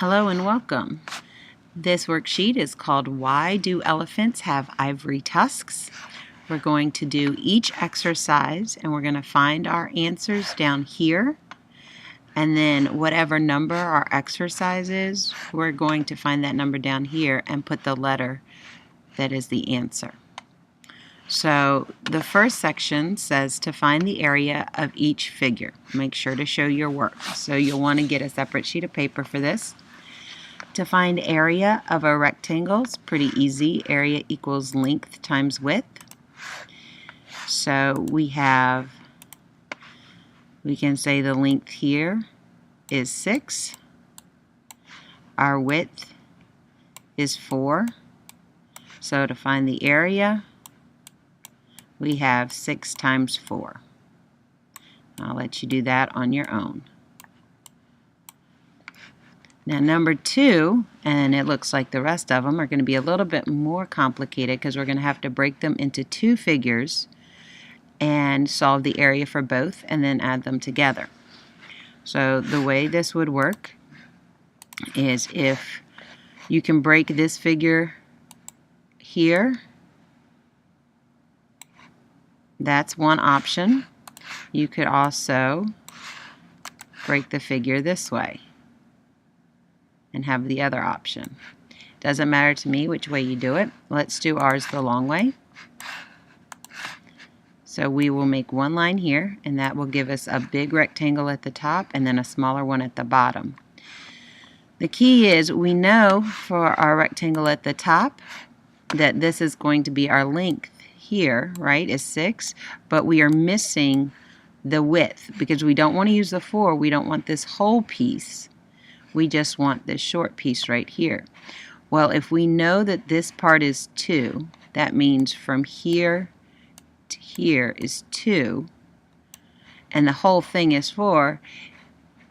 Hello and welcome. This worksheet is called Why Do Elephants Have Ivory Tusks? We're going to do each exercise and we're going to find our answers down here, and then whatever number our exercise is, we're going to find that number down here and put the letter that is the answer. So the first section says to find the area of each figure. Make sure to show your work. So you'll want to get a separate sheet of paper for this. To find area of a rectangle, it's pretty easy. Area equals length times width. So we can say the length here is 6. Our width is 4. So to find the area, we have 6 times 4. I'll let you do that on your own. Now number 2, and it looks like the rest of them are going to be a little bit more complicated because we're going to have to break them into 2 figures and solve the area for both and then add them together. So the way this would work is if you can break this figure here, that's one option. You could also break the figure this way and have the other option. Doesn't matter to me which way you do it. Let's do ours the long way. So we will make one line here, and that will give us a big rectangle at the top and then a smaller one at the bottom. The key is we know for our rectangle at the top that this is going to be our length here, right, is 6, but we are missing the width because we don't want to use the 4. We don't want this whole piece. We just want this short piece right here. Well, if we know that this part is 2, that means from here to here is 2, and the whole thing is 4.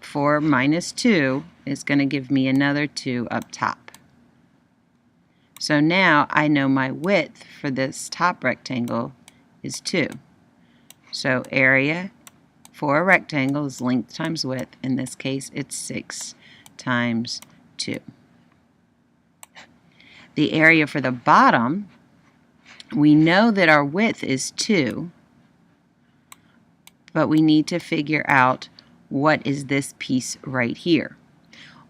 4 minus 2 is going to give me another 2 up top. So now I know my width for this top rectangle is 2. So area for a rectangle is length times width. In this case, it's 6 times 2. The area for the bottom, we know that our width is 2, but we need to figure out what is this piece right here.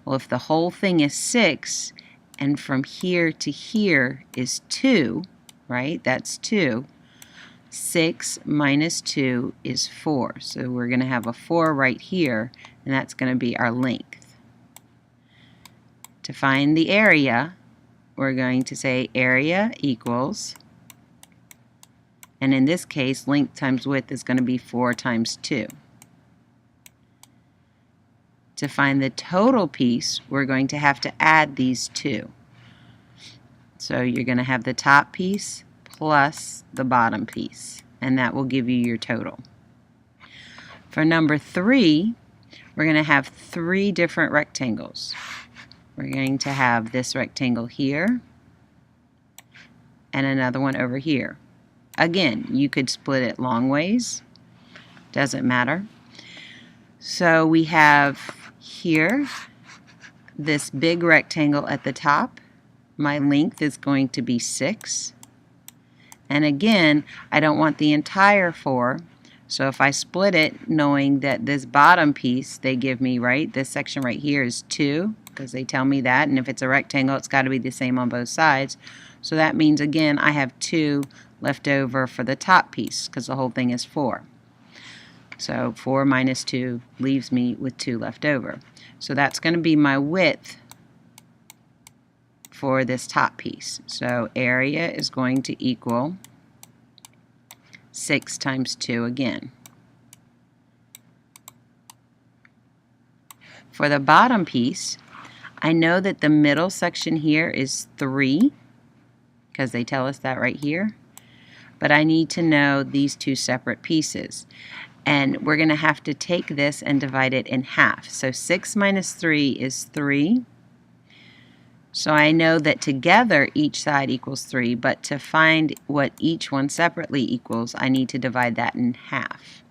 Well, if the whole thing is 6 and from here to here is 2, right? That's 2. 6 minus 2 is 4. So we're going to have a 4 right here, and that's going to be our length. To find the area, we're going to say area equals, and in this case, length times width is going to be 4 times 2. To find the total piece, we're going to have to add these 2. So you're going to have the top piece plus the bottom piece, and that will give you your total. For number 3, we're going to have 3 different rectangles. We're going to have this rectangle here and another one over here. Again, you could split it long ways, doesn't matter. So we have here this big rectangle at the top. My length is going to be 6. And again, I don't want the entire 4. So if I split it, knowing that this bottom piece they give me, right, this section right here is 2, because they tell me that, and if it's a rectangle, it's got to be the same on both sides. So that means, again, I have 2 left over for the top piece, because the whole thing is 4. So 4 minus 2 leaves me with 2 left over. So that's going to be my width for this top piece. So area is going to equal 6 times 2 again. For the bottom piece, I know that the middle section here is 3, because they tell us that right here, but I need to know these 2 separate pieces. And we're going to have to take this and divide it in half. So 6 minus 3 is 3. So I know that together each side equals 3, but to find what each one separately equals, I need to divide that in half.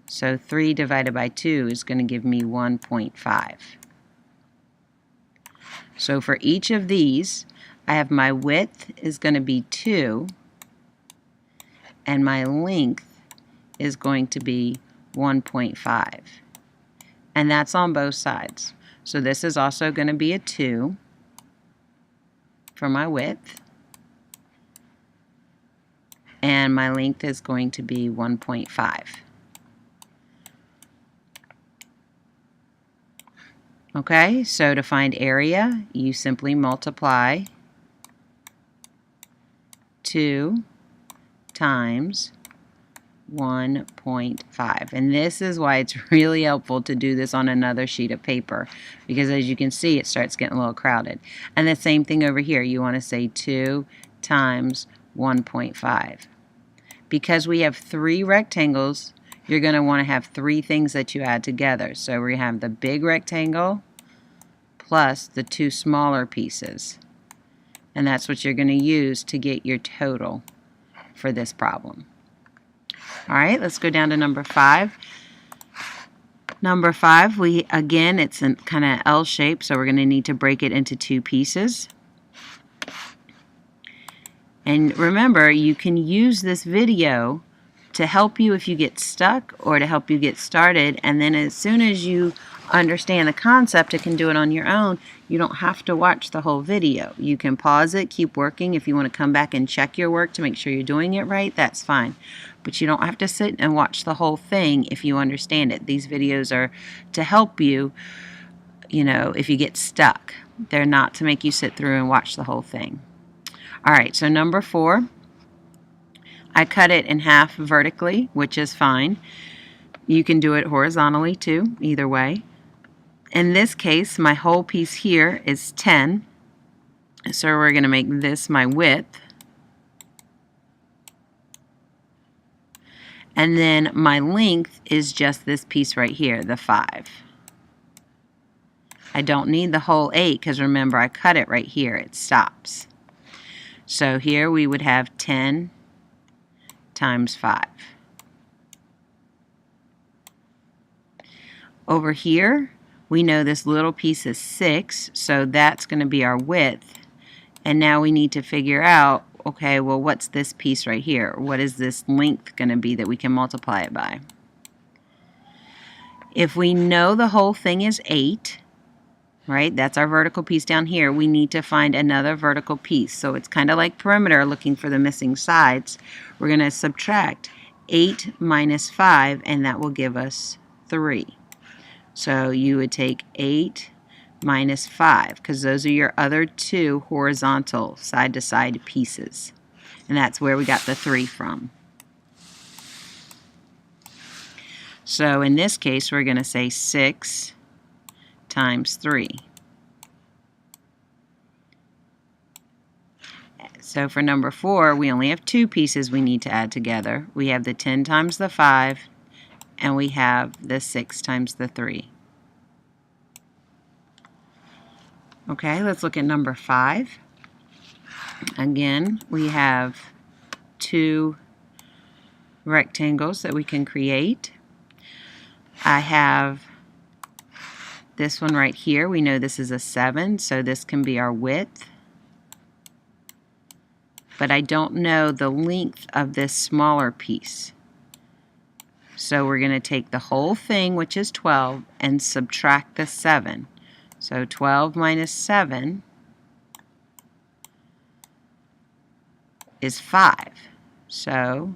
So 3 divided by 2 is going to give me 1.5. So for each of these, I have my width is going to be 2, and my length is going to be 1.5. And that's on both sides. So this is also going to be a 2 for my width. And my length is going to be 1.5. Okay, so to find area, you simply multiply 2 times 1.5. And this is why it's really helpful to do this on another sheet of paper, because as you can see, it starts getting a little crowded. And the same thing over here. You want to say 2 times 1.5. Because we have 3 rectangles, you're going to want to have 3 things that you add together. So we have the big rectangle plus the 2 smaller pieces. And that's what you're going to use to get your total for this problem. All right, let's go down to number 5. Number 5, again, it's in kind of L shape, so we're going to need to break it into 2 pieces. And remember, you can use this video to help you if you get stuck or to help you get started, and then as soon as you understand the concept and can do it on your own, you don't have to watch the whole video. You can pause it, keep working. If you want to come back and check your work to make sure you're doing it right, that's fine. But you don't have to sit and watch the whole thing if you understand it. These videos are to help you, if you get stuck. They're not to make you sit through and watch the whole thing. All right, so number 4, I cut it in half vertically, which is fine. You can do it horizontally too, either way. In this case, my whole piece here is 10. So we're going to make this my width. And then my length is just this piece right here, the 5. I don't need the whole 8 because remember, I cut it right here. It stops. So here we would have 10 times 5. Over here, we know this little piece is 6, so that's going to be our width. And now we need to figure out, okay, well, what's this piece right here? What is this length going to be that we can multiply it by? If we know the whole thing is 8, right, that's our vertical piece down here, we need to find another vertical piece. So it's kind of like perimeter looking for the missing sides. We're going to subtract 8 minus 5, and that will give us 3. So you would take 8 minus 5, because those are your other 2 horizontal side-to-side pieces. And that's where we got the 3 from. So in this case, we're going to say 6 times 3. So for number 4, we only have 2 pieces we need to add together. We have the 10 times the 5, and we have the 6 times the 3. Okay, let's look at number 5. Again, we have 2 rectangles that we can create. I have this one right here. We know this is a 7, so this can be our width. But I don't know the length of this smaller piece. So we're going to take the whole thing, which is 12, and subtract the 7. So 12 minus 7 is 5. So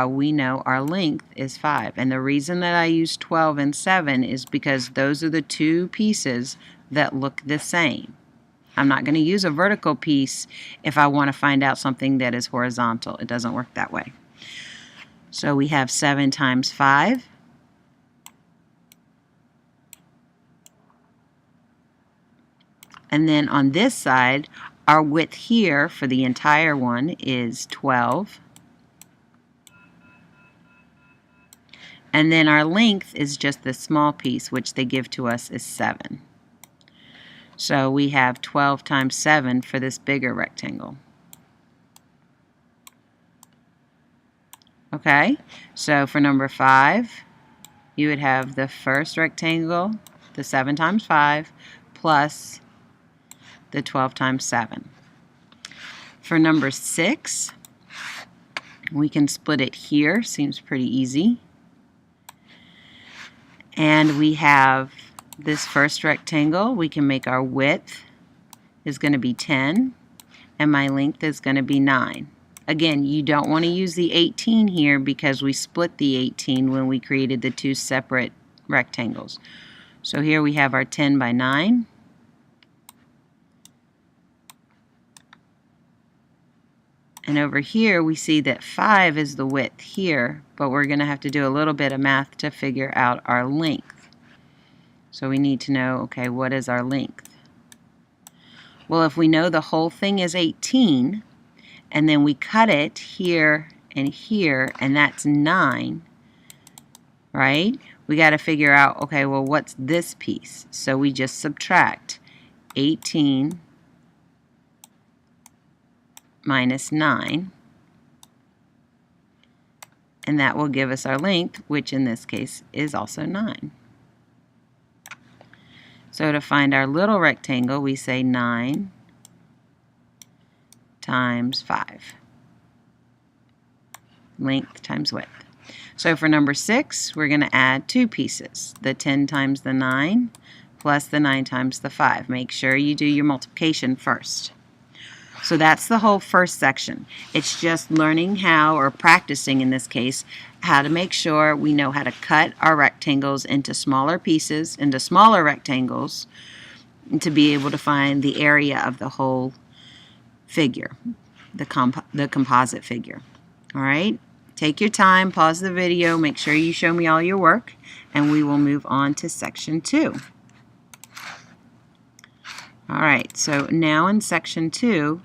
we know our length is 5. And the reason that I use 12 and 7 is because those are the 2 pieces that look the same. I'm not going to use a vertical piece if I want to find out something that is horizontal. It doesn't work that way. So we have 7 times 5. And then on this side, our width here for the entire one is 12. And then our length is just this small piece, which they give to us is 7. So we have 12 times 7 for this bigger rectangle. Okay, so for number 5, you would have the first rectangle, the 7 times 5, plus the 12 times 7. For number 6, we can split it here. Seems pretty easy. And we have this first rectangle. We can make our width is going to be 10, and my length is going to be 9. Again, you don't want to use the 18 here because we split the 18 when we created the two separate rectangles. So here we have our 10 by 9. And over here we see that 5 is the width here, but we're going to have to do a little bit of math to figure out our length. So we need to know, okay, what is our length? Well, if we know the whole thing is 18, and then we cut it here, and that's 9, right? We got to figure out, okay, well, what's this piece? So we just subtract 18 minus 9, and that will give us our length, which in this case is also 9. So to find our little rectangle, we say 9 times 5. Length times width. So for number 6, we're going to add 2 pieces, the 10 times the 9 plus the 9 times the 5. Make sure you do your multiplication first. So that's the whole first section. It's just learning how, or practicing in this case, how to make sure we know how to cut our rectangles into smaller pieces, into smaller rectangles, to be able to find the area of the whole figure, the composite figure. All right? Take your time, pause the video, make sure you show me all your work, and we will move on to section 2. All right, so now in section 2,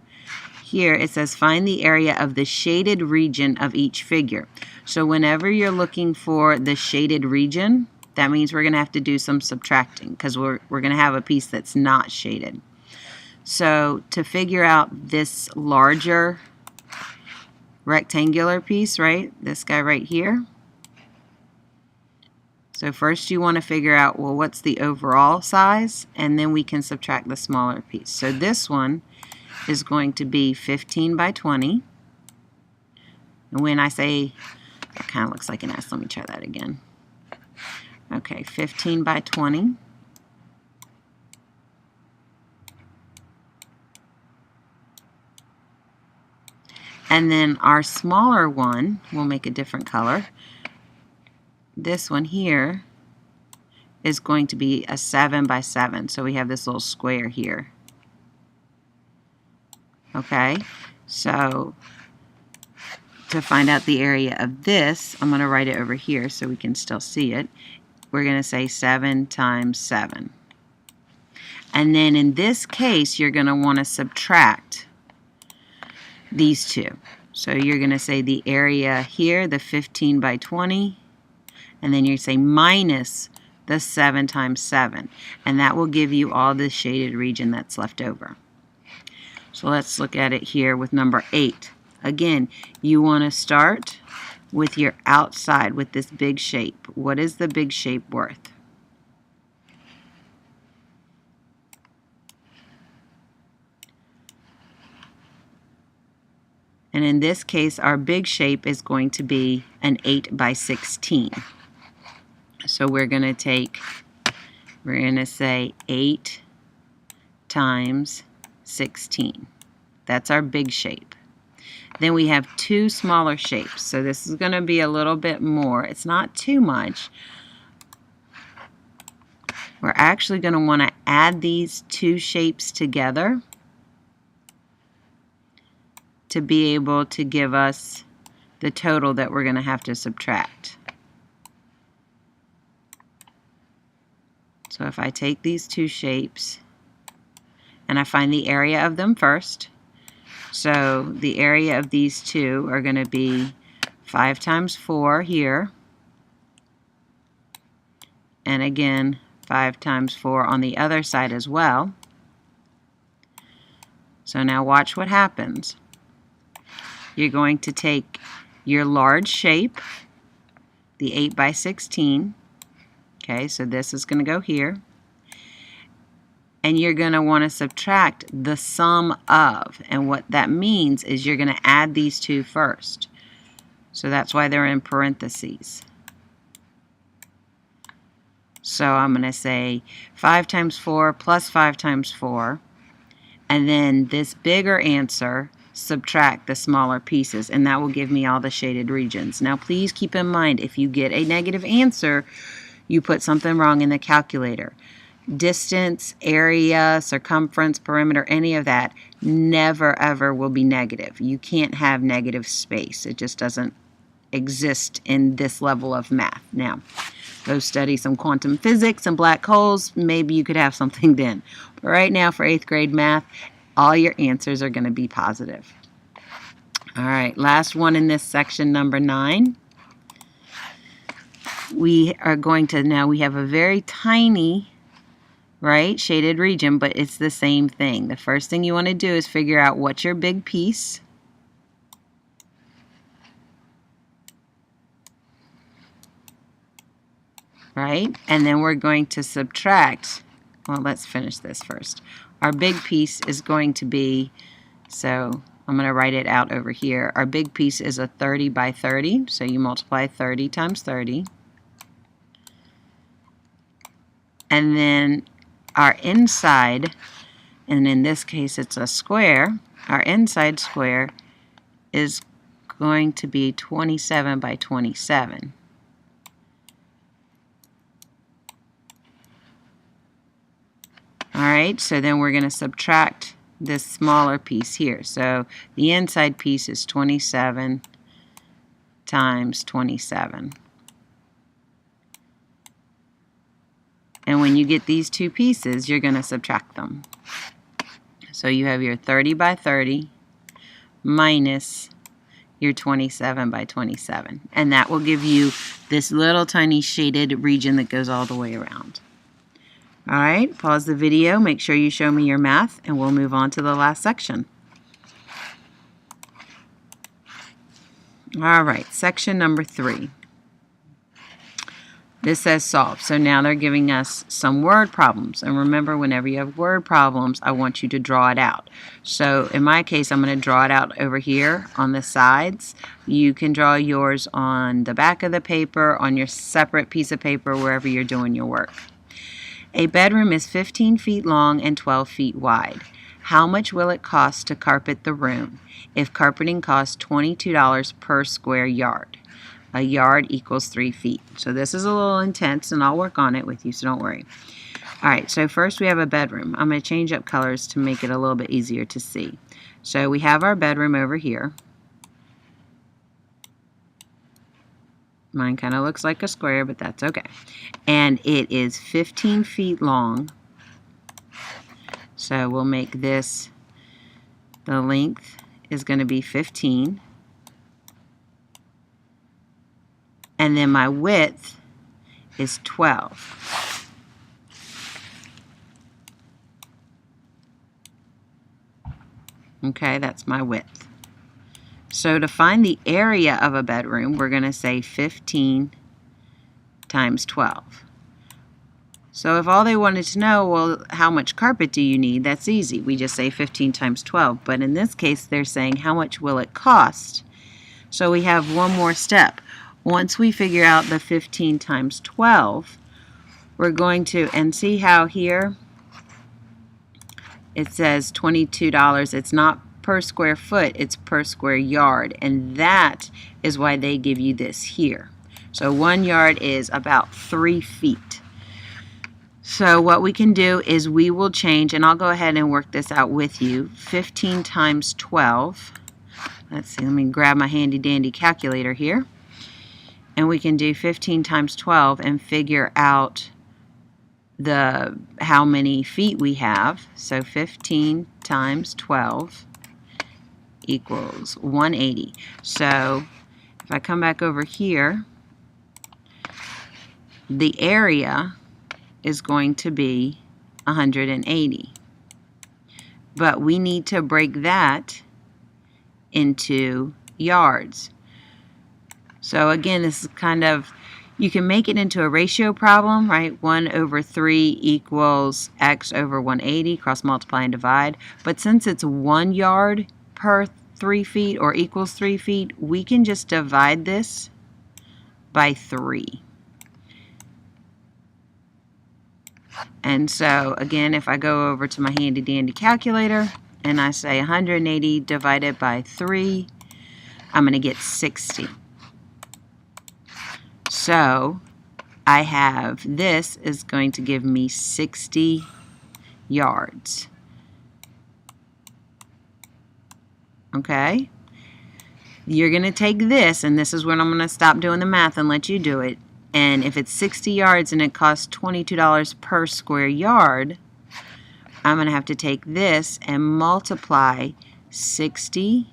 here it says find the area of the shaded region of each figure. So whenever you're looking for the shaded region, that means we're going to have to do some subtracting because we're going to have a piece that's not shaded. So to figure out this larger rectangular piece, right, this guy right here. So first you want to figure out, well, what's the overall size, and then we can subtract the smaller piece. So this one is going to be 15 by 20. And when I say, it kind of looks like an S, let me try that again. Okay, 15 by 20. And then our smaller one, we'll make a different color. This one here is going to be a 7 by 7. So we have this little square here. Okay, so to find out the area of this, I'm going to write it over here so we can still see it. We're going to say 7 times 7. And then in this case, you're going to want to subtract these two. So you're going to say the area here, the 15 by 20, and then you say minus the 7 times 7. And that will give you all the shaded region that's left over. So let's look at it here with number 8. Again, you want to start with your outside with this big shape. What is the big shape worth? And in this case, our big shape is going to be an 8 by 16. So we're going to say 8 times 16. That's our big shape. Then we have 2 smaller shapes. So this is going to be a little bit more. It's not too much. We're actually going to want to add these 2 shapes together to be able to give us the total that we're going to have to subtract. So if I take these 2 shapes and I find the area of them first, so the area of these 2 are going to be 5 times 4 here, and again 5 times 4 on the other side as well. So now watch what happens. You're going to take your large shape, the 8 by 16, okay, so this is going to go here, and you're going to want to subtract the sum of. And what that means is you're going to add these two first. So that's why they're in parentheses. So I'm going to say 5 times 4 plus 5 times 4. And then this bigger answer, subtract the smaller pieces. And that will give me all the shaded regions. Now please keep in mind, if you get a negative answer, you put something wrong in the calculator. Distance, area, circumference, perimeter, any of that never ever will be negative. You can't have negative space. It just doesn't exist in this level of math. Now, go study some quantum physics and black holes. Maybe you could have something then. But right now for 8th grade math, all your answers are going to be positive. All right, last one in this section, number 9. We are going to, now we have a very tiny, right, shaded region, but it's the same thing. The first thing you want to do is figure out what's your big piece. Right? And then we're going to subtract, well, let's finish this first. Our big piece is going to be, so I'm going to write it out over here. Our big piece is a 30 by 30, so you multiply 30 times 30. And then our inside, and in this case it's a square, our inside square is going to be 27 by 27. Alright, so then we're going to subtract this smaller piece here. So the inside piece is 27 times 27. And when you get these two pieces, you're going to subtract them. So you have your 30 by 30 minus your 27 by 27. And that will give you this little tiny shaded region that goes all the way around. All right, pause the video, make sure you show me your math, and we'll move on to the last section. All right, section number 3. This says solve. So now they're giving us some word problems. And remember, whenever you have word problems, I want you to draw it out. So in my case, I'm going to draw it out over here on the sides. You can draw yours on the back of the paper, on your separate piece of paper, wherever you're doing your work. A bedroom is 15 feet long and 12 feet wide. How much will it cost to carpet the room if carpeting costs $22 per square yard? A yard equals 3 feet. So this is a little intense, and I'll work on it with you, so don't worry. All right, so first we have a bedroom. I'm going to change up colors to make it a little bit easier to see. So we have our bedroom over here. Mine kind of looks like a square, but that's okay. And it is 15 feet long. So we'll make this, the length is going to be 15. And then my width is 12. Okay, that's my width. So to find the area of a bedroom, we're going to say 15 times 12. So if all they wanted to know, well, how much carpet do you need? That's easy. We just say 15 times 12. But in this case, they're saying how much will it cost? So we have one more step. Once we figure out the 15 times 12, we're going to, and see how here it says $22. It's not per square foot, it's per square yard. And that is why they give you this here. So 1 yard is about 3 feet. So what we can do is we will change, and I'll go ahead and work this out with you. 15 times 12. Let's see, let me grab my handy dandy calculator here. And we can do 15 times 12 and figure out how many feet we have. So 15 times 12 equals 180. So if I come back over here, the area is going to be 180. But we need to break that into yards. So again, this is kind of, You can make it into a ratio problem, right? 1 over 3 equals x over 180, cross multiply and divide. But since it's 1 yard per 3 feet or equals 3 feet, we can just divide this by 3. And so again, if I go over to my handy dandy calculator and I say 180 divided by 3, I'm going to get 60. So I have, this is going to give me 60 yards. Okay? You're going to take this, and this is when I'm going to stop doing the math and let you do it. And if it's 60 yards and it costs $22 per square yard, I'm going to have to take this and multiply 60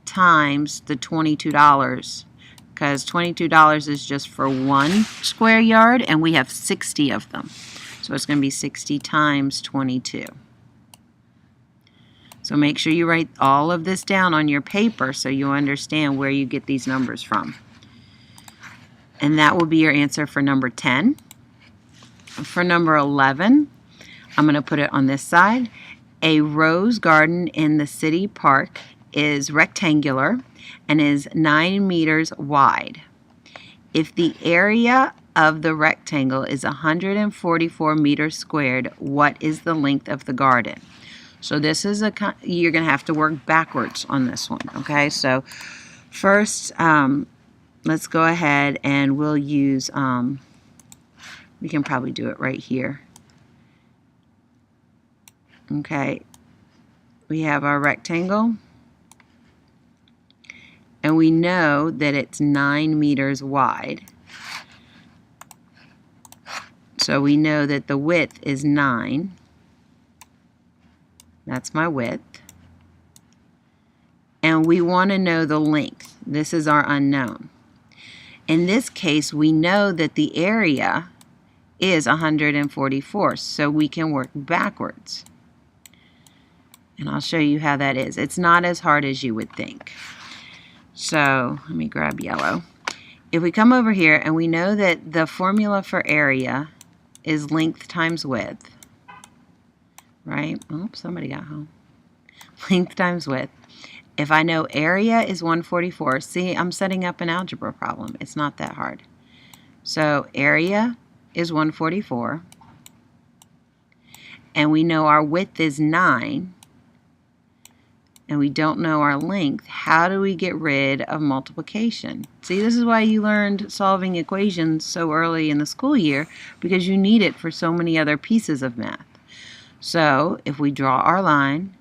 times the $22, because $22 is just for 1 square yard and we have 60 of them. So it's going to be 60 times 22. So make sure you write all of this down on your paper so you understand where you get these numbers from. And that will be your answer for number 10. For number 11, I'm going to put it on this side. A rose garden in the city park is rectangular and is 9 meters wide. If the area of the rectangle is 144 meters squared, what is the length of the garden? So this is you're going to have to work backwards on this one, okay? So first, let's go ahead and we'll use, we can probably do it right here. Okay, we have our rectangle, and we know that it's 9 meters wide. So we know that the width is 9. That's my width. And we want to know the length. This is our unknown. In this case, we know that the area is 144, so we can work backwards. And I'll show you how that is. It's not as hard as you would think. So let me grab yellow. If we come over here and we know that the formula for area is length times width, right? Oh, somebody got home. Length times width. If I know area is 144, see, I'm setting up an algebra problem. It's not that hard. So area is 144, and we know our width is 9, and we don't know our length. How do we get rid of multiplication? See, this is why you learned solving equations so early in the school year, because you need it for so many other pieces of math. So if we draw our line,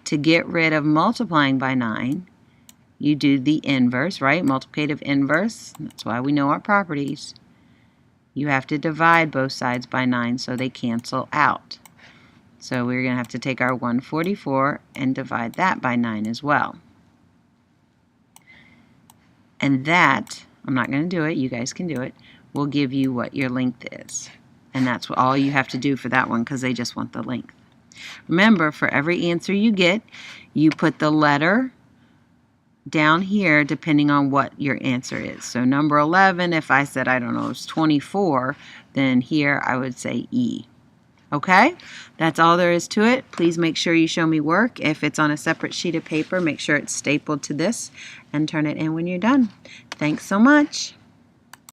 to get rid of multiplying by 9, you do the inverse, right? Multiplicative inverse. That's why we know our properties. You have to divide both sides by 9 so they cancel out. So we're going to have to take our 144 and divide that by 9 as well. And that, I'm not going to do it, you guys can do it, will give you what your length is. And that's all you have to do for that one, because they just want the length. Remember, for every answer you get, you put the letter down here depending on what your answer is. So number 11, if I said, I don't know, it's 24, then here I would say E. Okay? That's all there is to it. Please make sure you show me work. If it's on a separate sheet of paper, make sure it's stapled to this and turn it in when you're done. Thanks so much.